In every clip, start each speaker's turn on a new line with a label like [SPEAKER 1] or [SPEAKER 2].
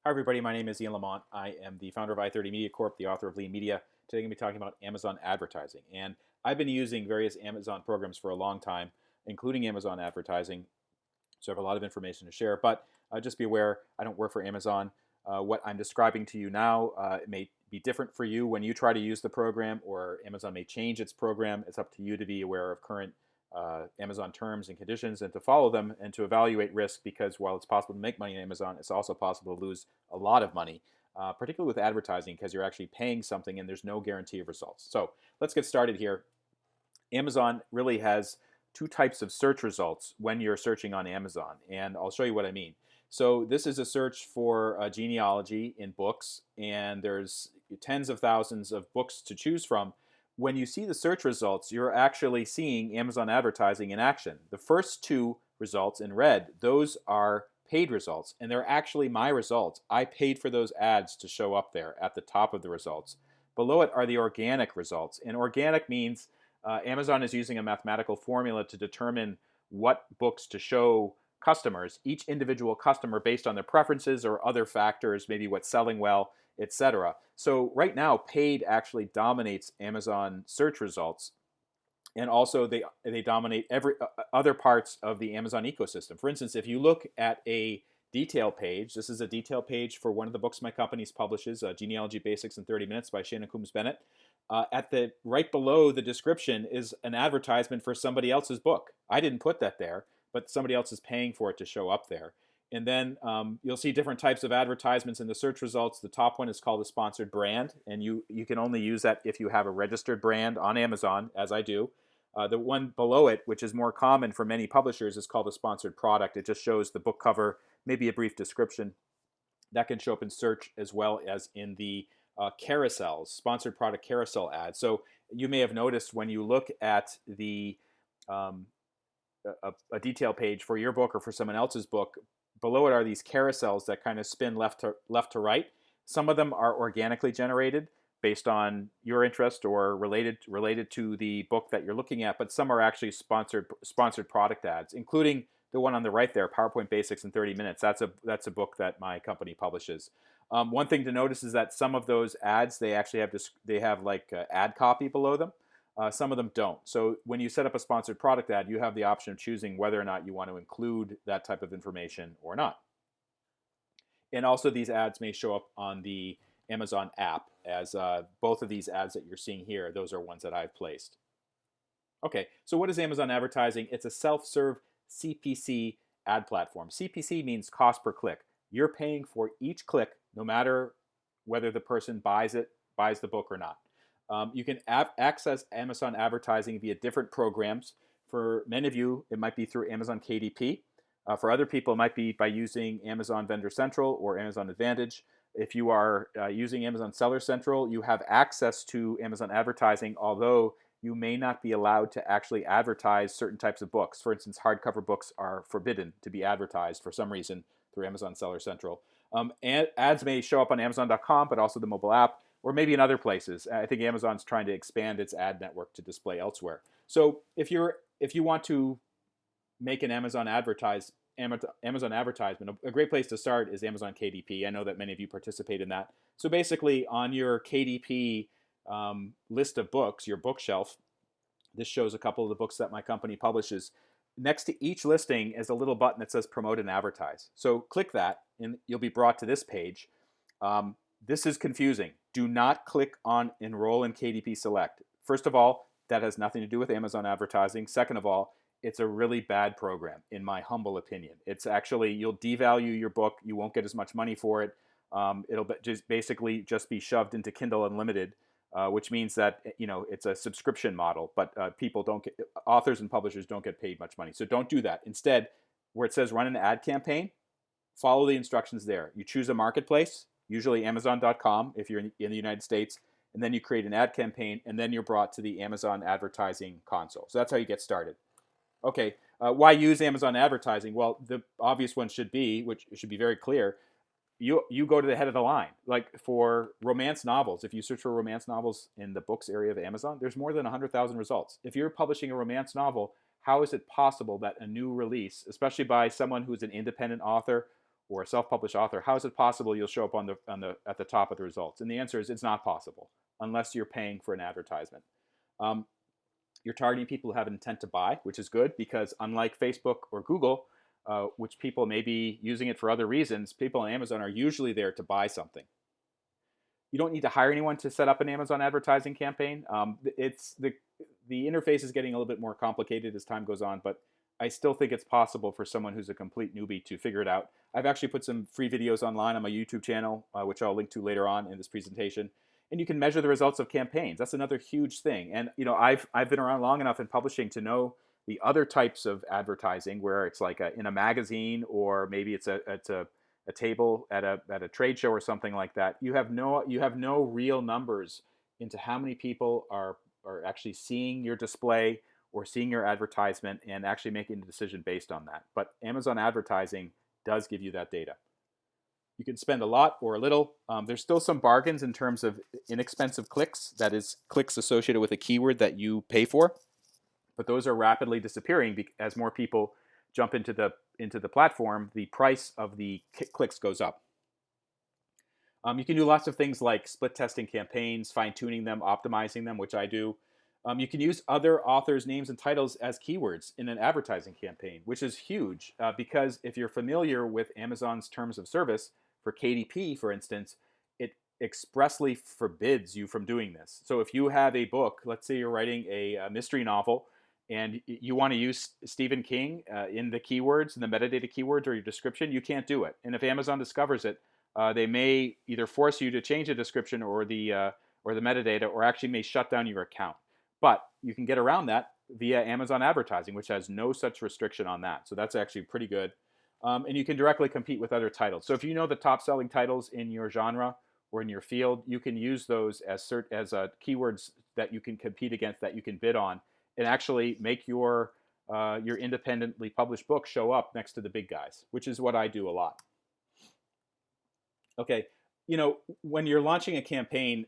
[SPEAKER 1] Hi, everybody. My name is Ian Lamont. I am the founder of i30 Media Corp, the author of Lean Media. Today, I'm going to be talking about Amazon advertising. And I've been using various Amazon programs for a long time, including Amazon advertising. So I have a lot of information to share. But just be aware, I don't work for Amazon. What I'm describing to you now it may be different for you when you try to use the program, or Amazon may change its program. It's up to you to be aware of current Amazon terms and conditions and to follow them and to evaluate risk, because while it's possible to make money on Amazon, it's also possible to lose a lot of money, particularly with advertising, because you're actually paying something and there's no guarantee of results. So let's get started here. Amazon really has two types of search results when you're searching on Amazon, and I'll show you what I mean. So this is a search for genealogy in books, and there's tens of thousands of books to choose from. When you see the search results, you're actually seeing Amazon advertising in action. The first two results in red, those are paid results, and they're actually my results. I paid for those ads to show up there at the top of the results. Below it are the organic results, and organic means Amazon is using a mathematical formula to determine what books to show customers, each individual customer, based on their preferences or other factors, maybe what's selling well, etc. So right now, paid actually dominates Amazon search results, and also they dominate every other parts of the Amazon ecosystem. For instance, if you look at a detail page, this is a detail page for one of the books my company publishes, Genealogy Basics in 30 Minutes by Shannon Coombs Bennett. At the right below the description is an advertisement for somebody else's book. I didn't put that there, but somebody else is paying for it to show up there. And then you'll see different types of advertisements in the search results. The top one is called a sponsored brand, and you can only use that if you have a registered brand on Amazon, as I do. The one below it, which is more common for many publishers, is called a sponsored product. It just shows the book cover, maybe a brief description. That can show up in search as well as in the carousels, sponsored product carousel ads. So you may have noticed when you look at the a detail page for your book or for someone else's book, below it are these carousels that kind of spin left to right. Some of them are organically generated based on your interest or related to the book that you're looking at, but some are actually sponsored product ads, including the one on the right there, PowerPoint Basics in 30 Minutes. That's a book that my company publishes. One thing to notice is that some of those ads, they actually have like ad copy below them. Some of them don't. So when you set up a sponsored product ad, you have the option of choosing whether or not you want to include that type of information or not. And also these ads may show up on the Amazon app, as both of these ads that you're seeing here, those are ones that I've placed. Okay, so what is Amazon advertising? It's a self-serve CPC ad platform. CPC means cost per click. You're paying for each click, no matter whether the person buys the book or not. You can access Amazon advertising via different programs. For many of you, it might be through Amazon KDP. For other people, it might be by using Amazon Vendor Central or Amazon Advantage. If you are using Amazon Seller Central, you have access to Amazon advertising, although you may not be allowed to actually advertise certain types of books. For instance, hardcover books are forbidden to be advertised for some reason through Amazon Seller Central. And ads may show up on Amazon.com, but also the mobile app, or maybe in other places. I think Amazon's trying to expand its ad network to display elsewhere. So if you want to make an Amazon advertisement, a great place to start is Amazon KDP. I know that many of you participate in that. So basically, on your KDP list of books, your bookshelf, this shows a couple of the books that my company publishes. Next to each listing is a little button that says Promote and Advertise. So click that, and you'll be brought to this page. This is confusing. Do not click on Enroll in KDP Select. First of all, that has nothing to do with Amazon advertising. Second of all, it's a really bad program, in my humble opinion. It's actually, you'll devalue your book. You won't get as much money for it. It'll basically just be shoved into Kindle Unlimited, which means that it's a subscription model, but authors and publishers don't get paid much money. So don't do that. Instead, where it says run an ad campaign, follow the instructions there. You choose a marketplace, usually Amazon.com if you're in the United States, and then you create an ad campaign, and then you're brought to the Amazon advertising console. So that's how you get started. Okay, why use Amazon advertising? Well, the obvious one should be, which should be very clear, you go to the head of the line. Like for romance novels, if you search for romance novels in the books area of Amazon, there's more than 100,000 results. If you're publishing a romance novel, how is it possible that a new release, especially by someone who's an independent author or a self-published author, how is it possible you'll show up at the top of the results? And the answer is it's not possible unless you're paying for an advertisement. You're targeting people who have an intent to buy, which is good because unlike Facebook or Google, which people may be using it for other reasons, people on Amazon are usually there to buy something. You don't need to hire anyone to set up an Amazon advertising campaign. It's the interface is getting a little bit more complicated as time goes on, but I still think it's possible for someone who's a complete newbie to figure it out. I've actually put some free videos online on my YouTube channel, which I'll link to later on in this presentation. And you can measure the results of campaigns. That's another huge thing. And I've been around long enough in publishing to know the other types of advertising where it's like in a magazine, or maybe it's a table at a trade show or something like that. You have no real numbers into how many people are actually seeing your display or seeing your advertisement and actually making a decision based on that. But Amazon advertising does give you that data. You can spend a lot or a little. There's still some bargains in terms of inexpensive clicks, that is, clicks associated with a keyword that you pay for. But those are rapidly disappearing as more people jump into the platform. The price of the clicks goes up. You can do lots of things like split testing campaigns, fine-tuning them, optimizing them, which I do. You can use other authors' names and titles as keywords in an advertising campaign, which is huge because if you're familiar with Amazon's terms of service, for KDP, for instance, it expressly forbids you from doing this. So if you have a book, let's say you're writing a mystery novel, and you want to use Stephen King in the keywords, in the metadata keywords or your description, you can't do it. And if Amazon discovers it, they may either force you to change the description or the metadata, or actually may shut down your account. But you can get around that via Amazon advertising, which has no such restriction on that. So that's actually pretty good. And you can directly compete with other titles. So if you know the top selling titles in your genre or in your field, you can use those as keywords that you can compete against, that you can bid on, and actually make your independently published book show up next to the big guys, which is what I do a lot. Okay, when you're launching a campaign,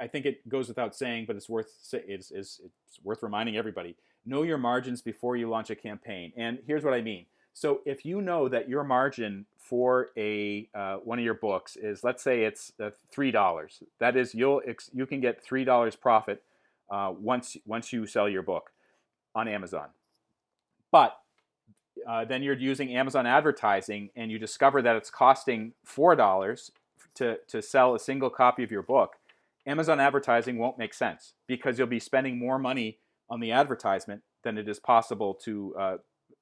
[SPEAKER 1] I think it goes without saying, but it's worth reminding everybody: know your margins before you launch a campaign. And here's what I mean. So if you know that your margin for one of your books is, let's say it's $3, that is, you can get $3 profit once you sell your book on Amazon. But then you're using Amazon advertising, and you discover that it's costing $4 to sell a single copy of your book. Amazon advertising won't make sense because you'll be spending more money on the advertisement than it is possible to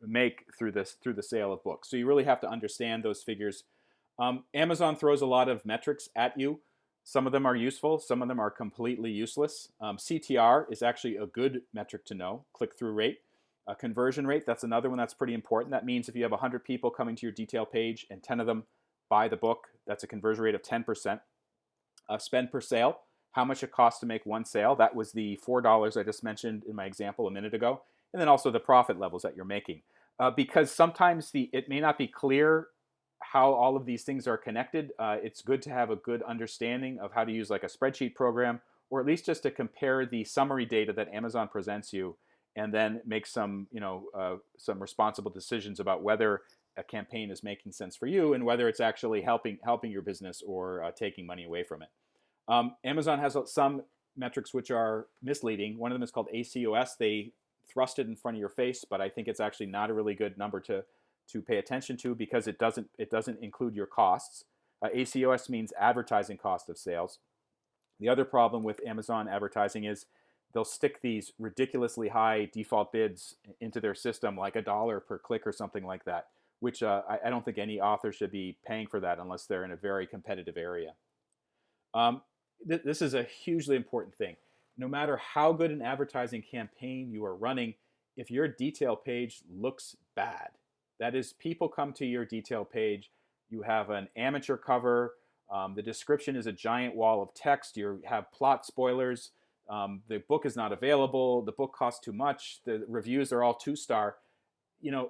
[SPEAKER 1] make through the sale of books. So you really have to understand those figures. Amazon throws a lot of metrics at you. Some of them are useful, some of them are completely useless. CTR is actually a good metric to know. Click-through rate. Conversion rate, that's another one that's pretty important. That means if you have 100 people coming to your detail page and 10 of them buy the book, that's a conversion rate of 10%. Spend per sale, how much it costs to make one sale. That was the $4 I just mentioned in my example a minute ago. And then also the profit levels that you're making. Because sometimes it may not be clear how all of these things are connected. It's good to have a good understanding of how to use like a spreadsheet program, or at least just to compare the summary data that Amazon presents you, and then make some responsible decisions about whether a campaign is making sense for you and whether it's actually helping your business or taking money away from it. Amazon has some metrics which are misleading. One of them is called ACOS. They thrust it in front of your face, but I think it's actually not a really good number to pay attention to because it doesn't include your costs. ACOS means advertising cost of sales. The other problem with Amazon advertising is they'll stick these ridiculously high default bids into their system, like $1 per click or something like that, which I don't think any author should be paying for that unless they're in a very competitive area. This is a hugely important thing. No matter how good an advertising campaign you are running, if your detail page looks bad, that is, people come to your detail page, you have an amateur cover, the description is a giant wall of text, you have plot spoilers, the book is not available, the book costs too much, the reviews are all 2-star,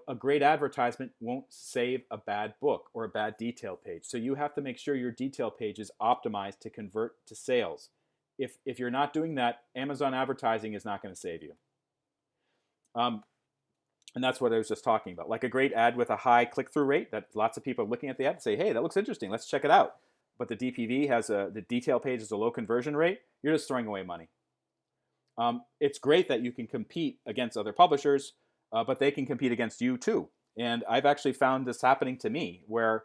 [SPEAKER 1] a great advertisement won't save a bad book or a bad detail page. So you have to make sure your detail page is optimized to convert to sales. If you're not doing that, Amazon advertising is not going to save you. And that's what I was just talking about. Like a great ad with a high click-through rate that lots of people are looking at the ad and say, hey, that looks interesting. Let's check it out. But the DPV has the detail page has a low conversion rate. You're just throwing away money. It's great that you can compete against other publishers, but they can compete against you too. And I've actually found this happening to me where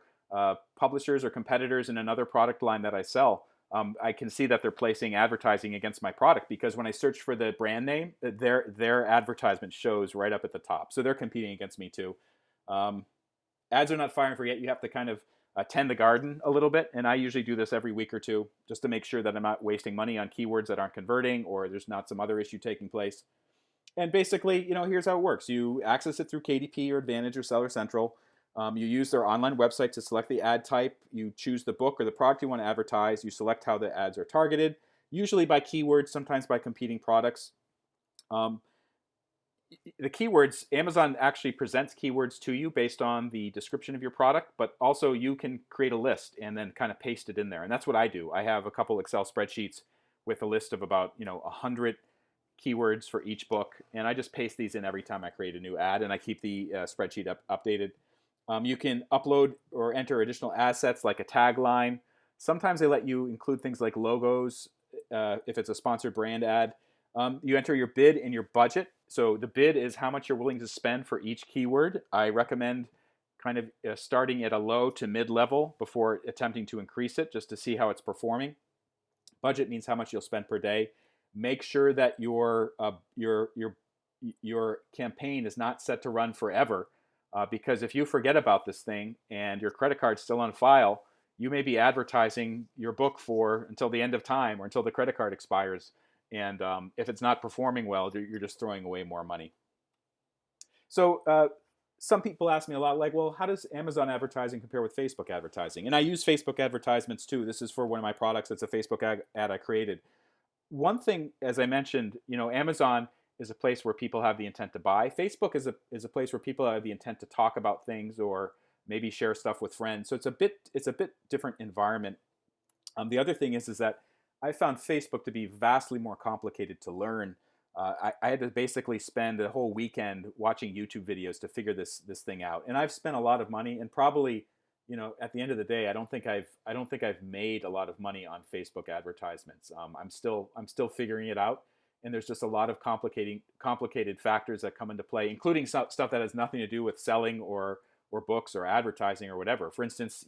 [SPEAKER 1] publishers or competitors in another product line that I sell, I can see that they're placing advertising against my product because when I search for the brand name, their advertisement shows right up at the top. So they're competing against me too. Um, Ads are not fire and forget. You have to kind of tend the garden a little bit, and I usually do this every week or two just to make sure that I'm not wasting money on keywords that aren't converting or there's not some other issue taking place. And basically, here's how it works. You access it through KDP or Advantage or Seller Central. You use their online website to select the ad type. You choose the book or the product you want to advertise. You select how the ads are targeted, usually by keywords, sometimes by competing products. Um, the keywords, Amazon actually presents keywords to you based on the description of your product, but also you can create a list and then kind of paste it in there. And that's what I do. I have a couple Excel spreadsheets with a list of about 100 keywords for each book, and I just paste these in every time I create a new ad, and I keep the spreadsheet updated. You can upload or enter additional assets like a tagline. Sometimes they let you include things like logos if it's a sponsored brand ad. You enter your bid and your budget. So the bid is how much you're willing to spend for each keyword. I recommend kind of starting at a low to mid level before attempting to increase it just to see how it's performing. Budget means how much you'll spend per day. Make sure that your campaign is not set to run forever, because if you forget about this thing and your credit card's still on file, you may be advertising your book for until the end of time or until the credit card expires. And if it's not performing well, you're just throwing away more money. So some people ask me a lot, like, well, how does Amazon advertising compare with Facebook advertising? And I use Facebook advertisements too. This is for one of my products. It's a Facebook ad I created. One thing, as I mentioned, Amazon is a place where people have the intent to buy. Facebook is a place where people have the intent to talk about things or maybe share stuff with friends. So it's a bit different environment. The other thing is that I found Facebook to be vastly more complicated to learn. I had to basically spend a whole weekend watching YouTube videos to figure this thing out, and I've spent a lot of money. And probably, at the end of the day, I don't think I've made a lot of money on Facebook advertisements. I'm still figuring it out, and there's just a lot of complicated factors that come into play, including stuff that has nothing to do with selling or books or advertising or whatever. For instance,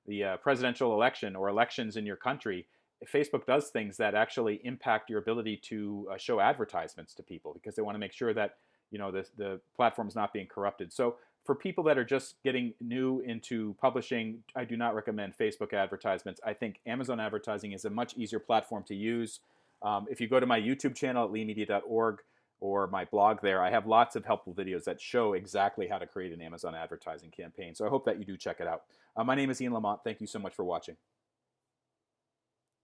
[SPEAKER 1] the presidential election or elections in your country. Facebook does things that actually impact your ability to show advertisements to people because they want to make sure that the platform is not being corrupted. So for people that are just getting new into publishing, I do not recommend Facebook advertisements. I think Amazon advertising is a much easier platform to use. If you go to my YouTube channel at leanmedia.org or my blog there, I have lots of helpful videos that show exactly how to create an Amazon advertising campaign. So I hope that you do check it out. My name is Ian Lamont. Thank you so much for watching.